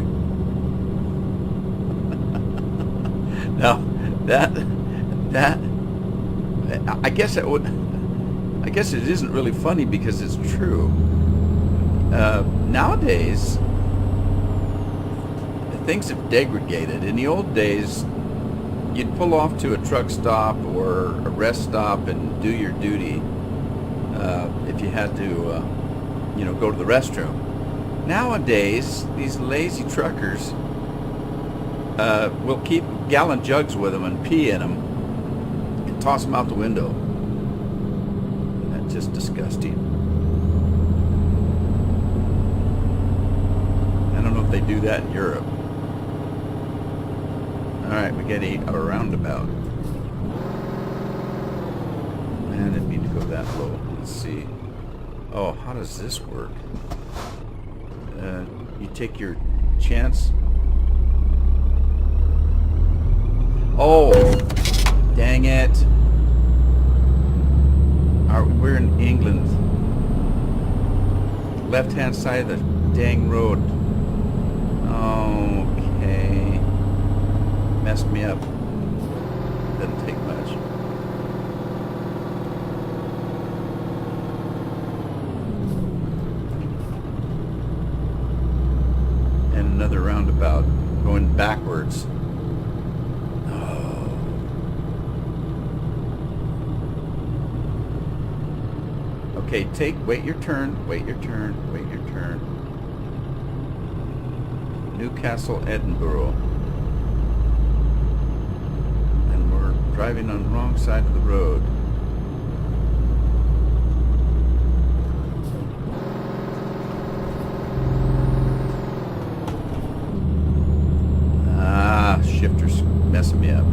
Speaker 1: Now, that I guess it isn't really funny because it's true. Nowadays, things have degraded. In the old days, you'd pull off to a truck stop or a rest stop and do your duty if you had to, go to the restroom. Nowadays, these lazy truckers will keep gallon jugs with them and pee in them and toss them out the window. That's just disgusting. I don't know if they do that in Europe. Alright, we get a roundabout. And I didn't mean to go that low. Let's see. Oh, how does this work? You take your chance. Oh, dang it. We're in England. Left-hand side of the dang road. Okay. Messed me up. Doesn't take much. And another roundabout going backwards. Oh. Okay, wait your turn. Newcastle, Edinburgh. Driving on the wrong side of the road. Ah, shifter's messing me up.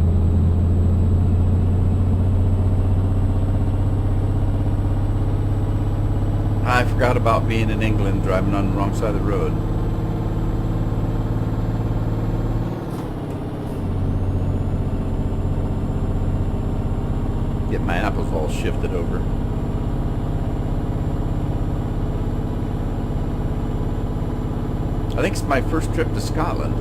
Speaker 1: I forgot about being in England, driving on the wrong side of the road. My apple's all shifted over. I think it's my first trip to Scotland.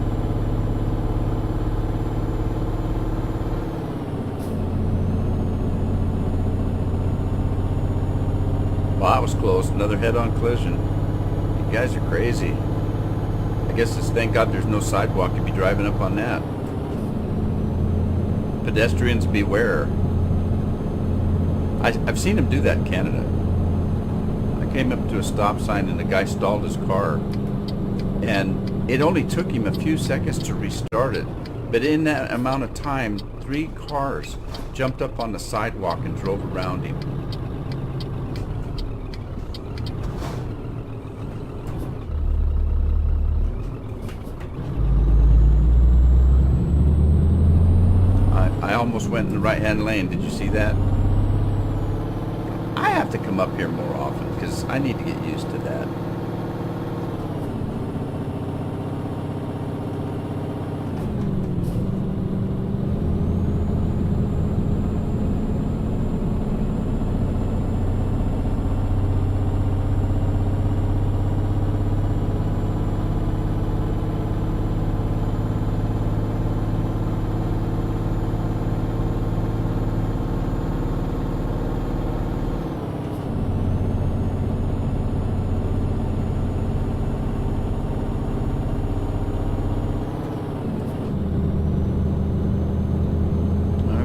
Speaker 1: Well, that was close. Another head-on collision. You guys are crazy. I guess it's thank God there's no sidewalk to be driving up on that. Pedestrians beware. I've seen him do that in Canada. I came up to a stop sign and the guy stalled his car. And it only took him a few seconds to restart it. But in that amount of time, 3 cars jumped up on the sidewalk and drove around him. I almost went in the right-hand lane. Did you see that? I have to come up here more often because I need to get used to that.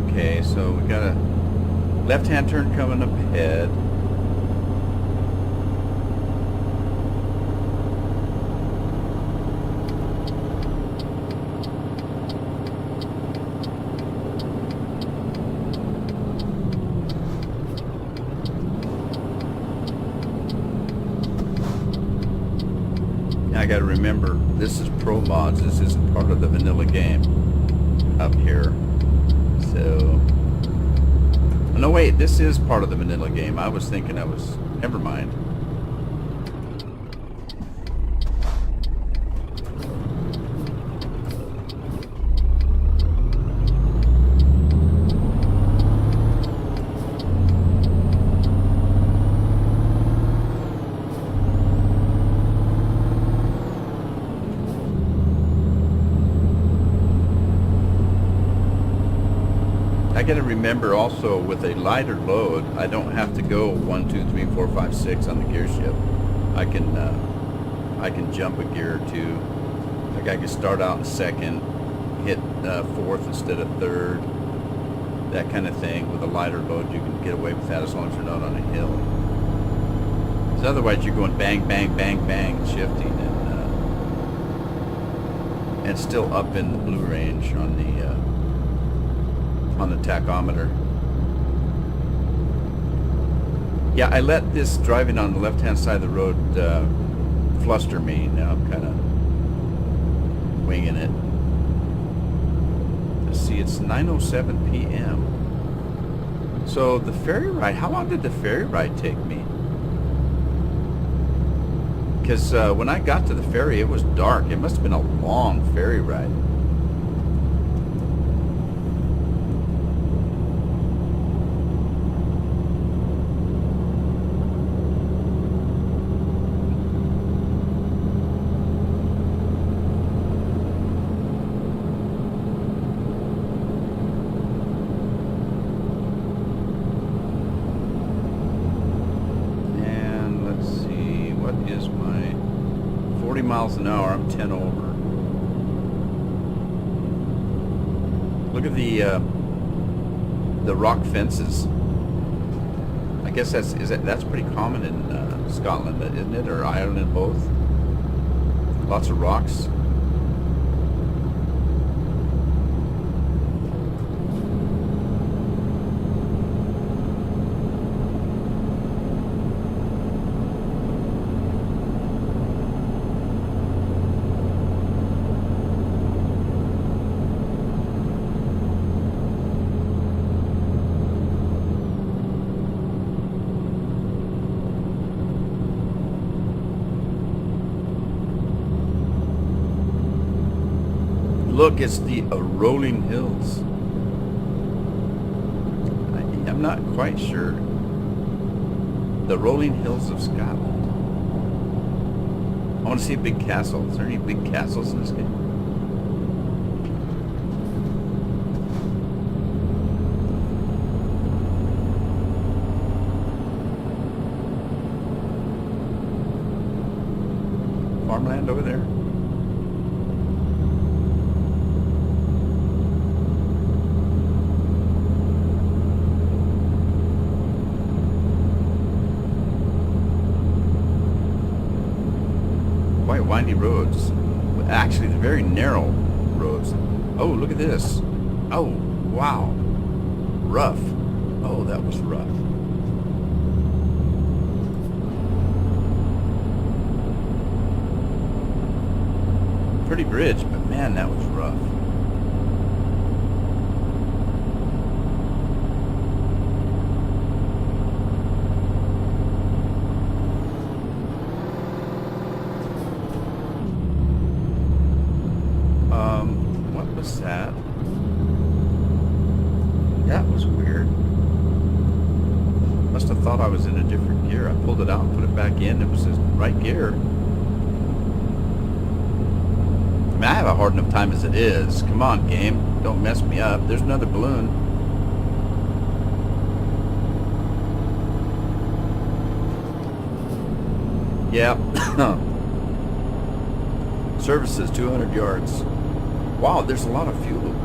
Speaker 1: Okay, so we got a left-hand turn coming up ahead. Now I got to remember, this is Pro Mods. This isn't part of the vanilla game up here. So, no wait, this is part of the vanilla game. I was thinking never mind. I got to remember also with a lighter load, I don't have to go 1, 2, 3, 4, 5, 6 on the gear shift. I can jump a gear or two. Like I can start out in second, hit fourth instead of third, that kind of thing. With a lighter load, you can get away with that as long as you're not on a hill. Because otherwise, you're going bang, bang, bang, bang, shifting, and still up in the blue range on the tachometer. Yeah, I let this driving on the left-hand side of the road fluster me. Now I'm kind of winging it. Let's see, it's 9:07 p.m. So the ferry ride, how long did the ferry ride take me? Because when I got to the ferry, it was dark. It must have been a long ferry ride. Is my 40 miles an hour. I'm 10 over. Look at the rock fences. I guess that's pretty common in Scotland, isn't it, or Ireland, both? Lots of rocks. Look, it's the rolling hills. I'm I'm not quite sure. The rolling hills of Scotland. I want to see a big castle. Is there any big castles in this game? Farmland over there? Quite windy roads. Actually, they're very narrow roads. Oh, look at this. Oh, wow. Rough. Oh, that was rough. Pretty bridge, but man, that was rough. What was that? That was weird. Must have thought I was in a different gear. I pulled it out and put it back in. It was the right gear. I mean, I have a hard enough time as it is. Come on, game. Don't mess me up. There's another balloon. Yeah. Services, 200 yards. Wow, there's a lot of fuel.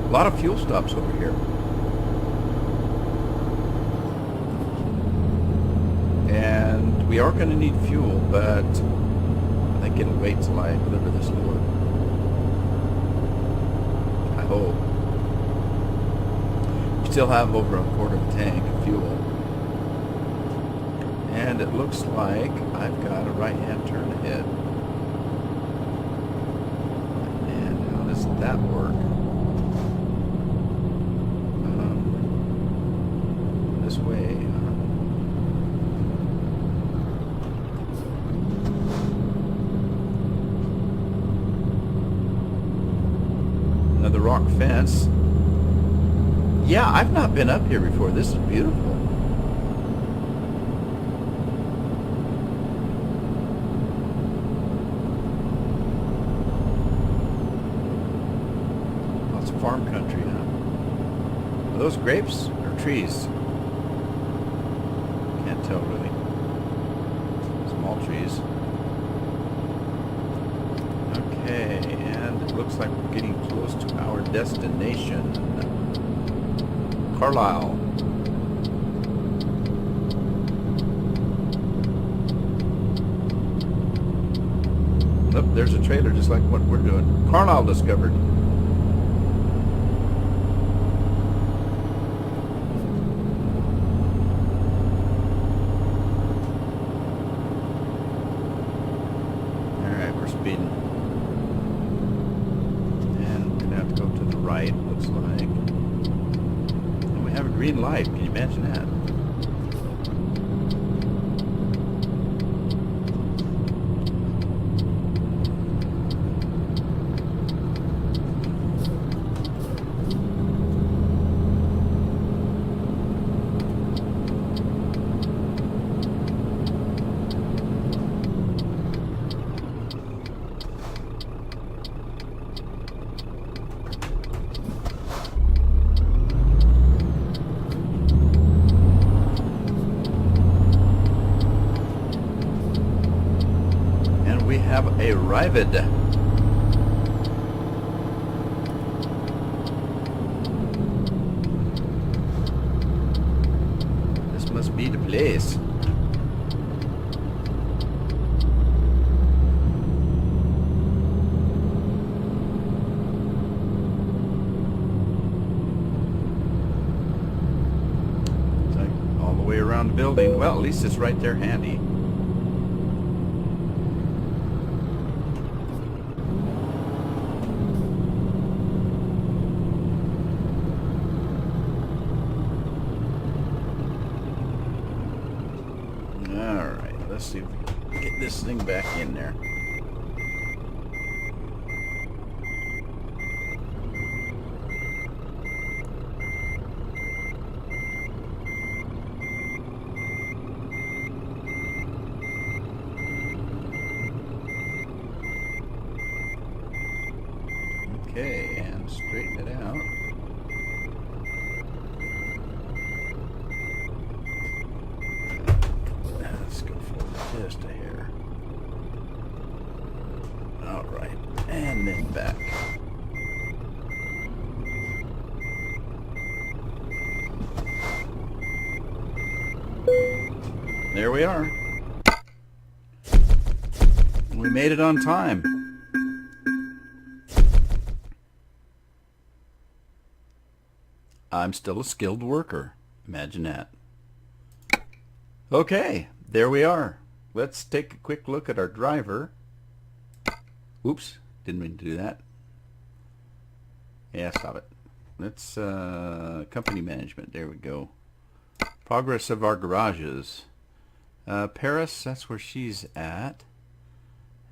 Speaker 1: A lot of fuel stops over here. And we are going to need fuel, but I think it'll wait till I deliver this load. I hope. We still have over a quarter of a tank of fuel. And it looks like I've got a right-hand turn ahead. And how does that work? This way. Another rock fence. Yeah, I've not been up here before. This is beautiful. Farm country, huh? Are those grapes or trees? Can't tell really. Small trees. Okay, and it looks like we're getting close to our destination. Carlisle. Look, there's a trailer just like what we're doing. Carlisle discovered. Speeding. And we're gonna have to go to the right, looks like. And we have a green light. Can you imagine that? We have arrived. This must be the place. It's like all the way around the building. Well, at least it's right there handy. Let's see if we can get this thing back in there. straighten it out. Let's go forward just a hair. Alright, and then back. There we are. We made it on time. I'm still a skilled worker. Imagine that. Okay, there we are. Let's take a quick look at our driver. Oops, didn't mean to do that. Yeah, stop it. Let's company management. There we go. Progress of our garages. Paris, that's where she's at.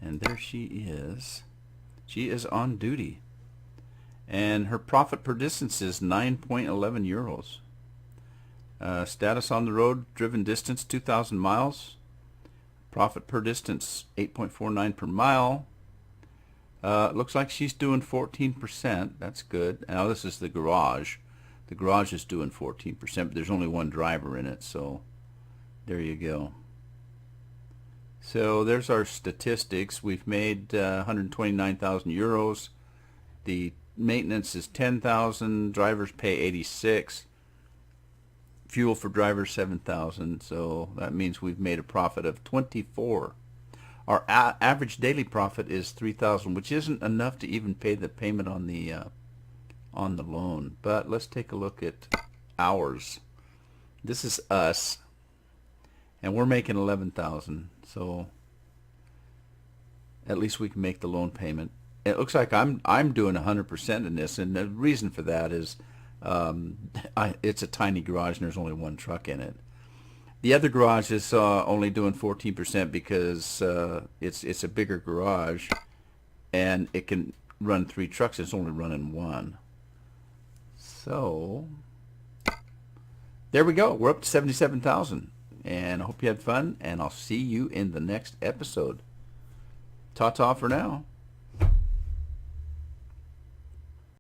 Speaker 1: And there she is. She is on duty. And her profit per distance is 9.11 euros. Status on the road, driven distance 2,000 miles. Profit per distance 8.49 per mile. Looks like she's doing 14%. That's good. Now this is the garage. The garage is doing 14%, but there's only one driver in it, so there you go. So there's our statistics. We've made 129,000 euros. The maintenance is 10,000. Drivers pay 86. Fuel for drivers 7,000. So that means we've made a profit of 24. Our average daily profit is 3,000, which isn't enough to even pay the payment on the loan. But let's take a look at ours. This is us, and we're making 11,000. So at least we can make the loan payment. It looks like I'm doing 100% in this, and the reason for that is it's a tiny garage and there's only one truck in it. The other garage is only doing 14% because it's a bigger garage and it can run 3 trucks. It's only running 1. So there we go. We're up to 77,000. And I hope you had fun, and I'll see you in the next episode. Ta-ta for now.